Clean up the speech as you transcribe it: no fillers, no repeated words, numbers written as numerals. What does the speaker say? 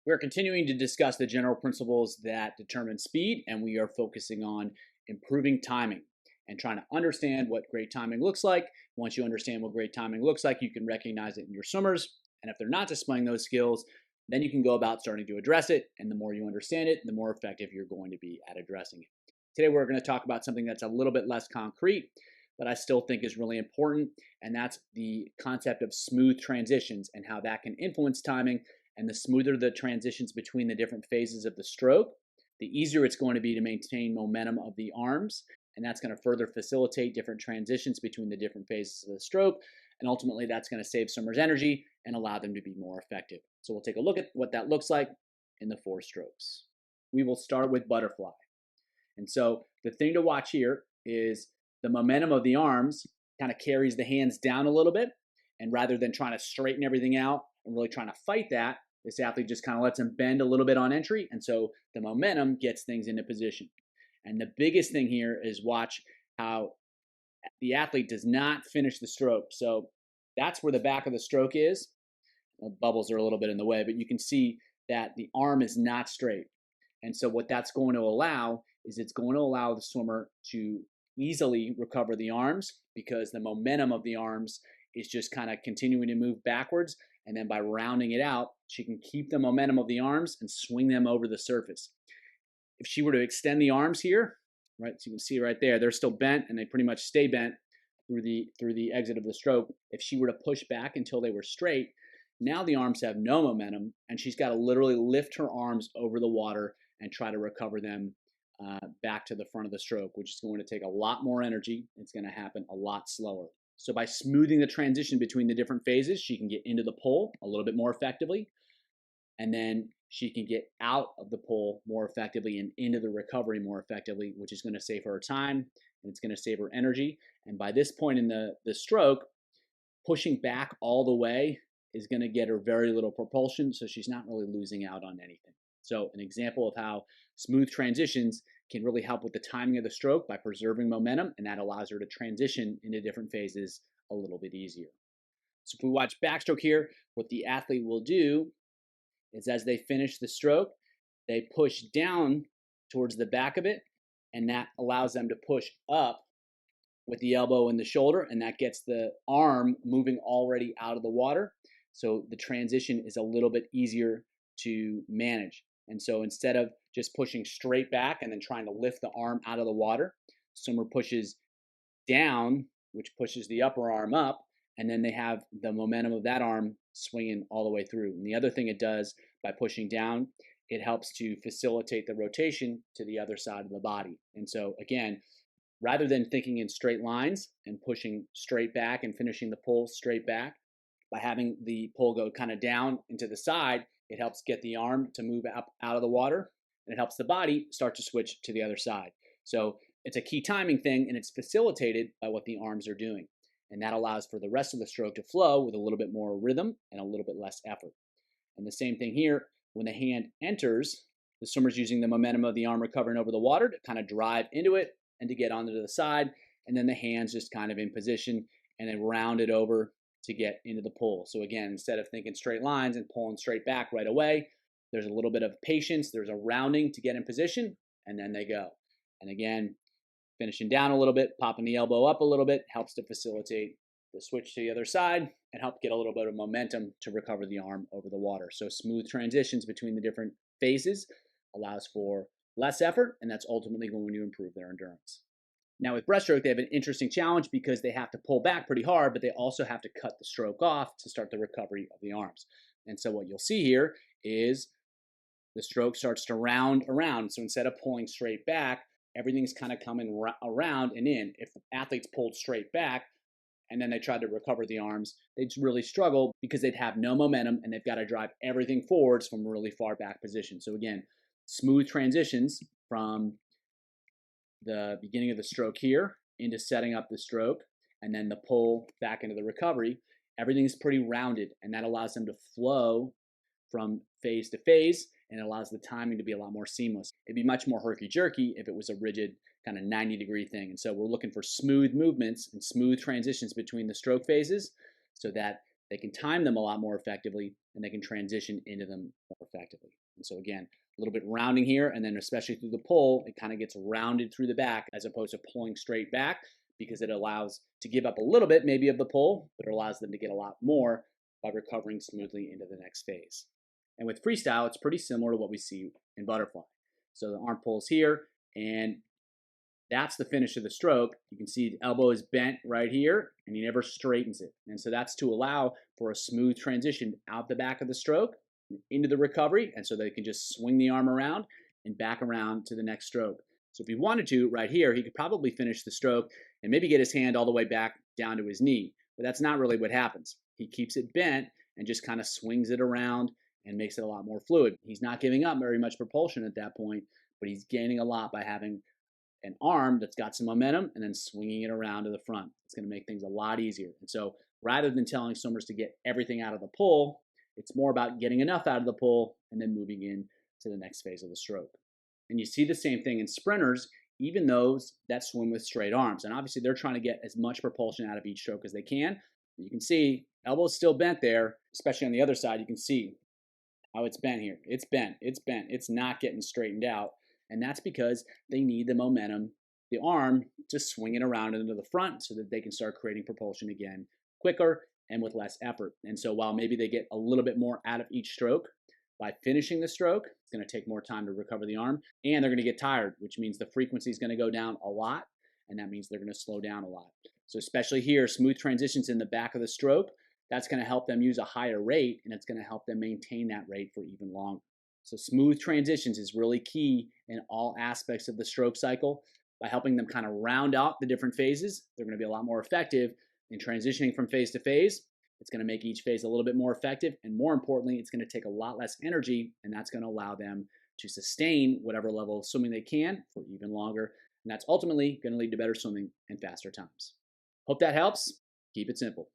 We're continuing to discuss the general principles that determine speed, and we are focusing on improving timing and trying to understand what great timing looks like. Once you understand what great timing looks like, you can recognize it in your swimmers. And if they're not displaying those skills, then you can go about starting to address it. And the more you understand it, the more effective you're going to be at addressing it. Today, we're going to talk about something that's a little bit less concrete, but I still think is really important. And that's the concept of smooth transitions and how that can influence timing. And the smoother the transitions between the different phases of the stroke, the easier it's going to be to maintain momentum of the arms. And that's going to further facilitate different transitions between the different phases of the stroke. And ultimately, that's going to save swimmers energy and allow them to be more effective. So we'll take a look at what that looks like in the 4 strokes. We will start with butterfly. And so the thing to watch here is the momentum of the arms kind of carries the hands down a little bit. And rather than trying to straighten everything out and really trying to fight that, this athlete just kind of lets them bend a little bit on entry. And so the momentum gets things into position. And the biggest thing here is watch how the athlete does not finish the stroke. So that's where the back of the stroke is. The bubbles are a little bit in the way, but you can see that the arm is not straight. And so what that's going to allow is it's going to allow the swimmer to easily recover the arms because the momentum of the arms is just kind of continuing to move backwards. And then by rounding it out, she can keep the momentum of the arms and swing them over the surface. If she were to extend the arms here, right, so you can see right there, they're still bent and they pretty much stay bent through the exit of the stroke. If she were to push back until they were straight, now the arms have no momentum and she's got to literally lift her arms over the water and try to recover them back to the front of the stroke, which is going to take a lot more energy. It's going to happen a lot slower. So by smoothing the transition between the different phases, she can get into the pull a little bit more effectively. And then she can get out of the pull more effectively and into the recovery more effectively, which is going to save her time and it's going to save her energy. And by this point in the stroke, pushing back all the way is going to get her very little propulsion, so she's not really losing out on anything. So an example of how smooth transitions can really help with the timing of the stroke by preserving momentum, and that allows her to transition into different phases a little bit easier. So if we watch backstroke here, what the athlete will do is as they finish the stroke, they push down towards the back of it, and that allows them to push up with the elbow and the shoulder, and that gets the arm moving already out of the water. So the transition is a little bit easier to manage. And so instead of just pushing straight back and then trying to lift the arm out of the water, swimmer pushes down, which pushes the upper arm up, and then they have the momentum of that arm swinging all the way through. And the other thing it does by pushing down, it helps to facilitate the rotation to the other side of the body. And so again, rather than thinking in straight lines and pushing straight back and finishing the pull straight back, by having the pull go kind of down into the side, it helps get the arm to move up out of the water, and it helps the body start to switch to the other side. So it's a key timing thing, and it's facilitated by what the arms are doing. And that allows for the rest of the stroke to flow with a little bit more rhythm and a little bit less effort. And the same thing here, when the hand enters, the swimmer's using the momentum of the arm recovering over the water to kind of drive into it and to get onto the side, and then the hands just kind of in position and then round it over to get into the pull. So again, instead of thinking straight lines and pulling straight back right away, there's a little bit of patience, there's a rounding to get in position, and then they go. And again, finishing down a little bit, popping the elbow up a little bit helps to facilitate the switch to the other side and help get a little bit of momentum to recover the arm over the water. So smooth transitions between the different phases allows for less effort, and that's ultimately going to improve their endurance. Now with breaststroke, they have an interesting challenge because they have to pull back pretty hard, but they also have to cut the stroke off to start the recovery of the arms. And so what you'll see here is the stroke starts to round around. So instead of pulling straight back, everything's kind of coming around and in. If the athletes pulled straight back and then they tried to recover the arms, they'd really struggle because they'd have no momentum and they've got to drive everything forwards from a really far back position. So again, smooth transitions from the beginning of the stroke here into setting up the stroke and then the pull back into the recovery, everything's pretty rounded, and that allows them to flow from phase to phase, and it allows the timing to be a lot more seamless. It'd be much more herky-jerky if it was a rigid kind of 90-degree thing. And so we're looking for smooth movements and smooth transitions between the stroke phases so that they can time them a lot more effectively, and they can transition into them more effectively. And so again, a little bit rounding here, and then especially through the pull, it kind of gets rounded through the back as opposed to pulling straight back, because it allows to give up a little bit maybe of the pull, but it allows them to get a lot more by recovering smoothly into the next phase. And with freestyle, it's pretty similar to what we see in butterfly. So the arm pulls here, and that's the finish of the stroke. You can see the elbow is bent right here, and he never straightens it. And so that's to allow for a smooth transition out the back of the stroke into the recovery, and so they can just swing the arm around and back around to the next stroke. So if he wanted to, right here, he could probably finish the stroke and maybe get his hand all the way back down to his knee. But that's not really what happens. He keeps it bent and just kind of swings it around and makes it a lot more fluid. He's not giving up very much propulsion at that point, but he's gaining a lot by having an arm that's got some momentum and then swinging it around to the front. It's going to make things a lot easier. And so rather than telling swimmers to get everything out of the pull, it's more about getting enough out of the pull and then moving in to the next phase of the stroke. And you see the same thing in sprinters, even those that swim with straight arms. And obviously they're trying to get as much propulsion out of each stroke as they can. You can see elbow's still bent there, especially on the other side. You can see how it's bent here. It's bent, it's bent. It's not getting straightened out. And that's because they need the momentum, the arm, to swing it around into the front so that they can start creating propulsion again quicker and with less effort. And so while maybe they get a little bit more out of each stroke, by finishing the stroke, it's going to take more time to recover the arm, and they're going to get tired, which means the frequency is going to go down a lot, and that means they're going to slow down a lot. So especially here, smooth transitions in the back of the stroke, that's going to help them use a higher rate, and it's going to help them maintain that rate for even longer. So smooth transitions is really key in all aspects of the stroke cycle. By helping them kind of round out the different phases, they're going to be a lot more effective in transitioning from phase to phase. It's going to make each phase a little bit more effective, and more importantly, it's going to take a lot less energy, and that's going to allow them to sustain whatever level of swimming they can for even longer, and that's ultimately going to lead to better swimming and faster times. Hope that helps. Keep it simple.